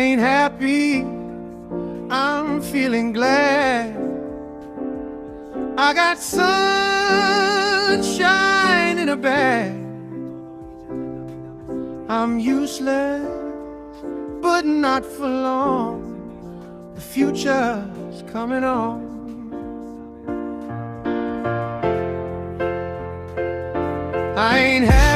ain't happy, I'm feeling glad. I got sunshine in a bag. I'm useless, but not for long. The future's coming on. I ain't happy,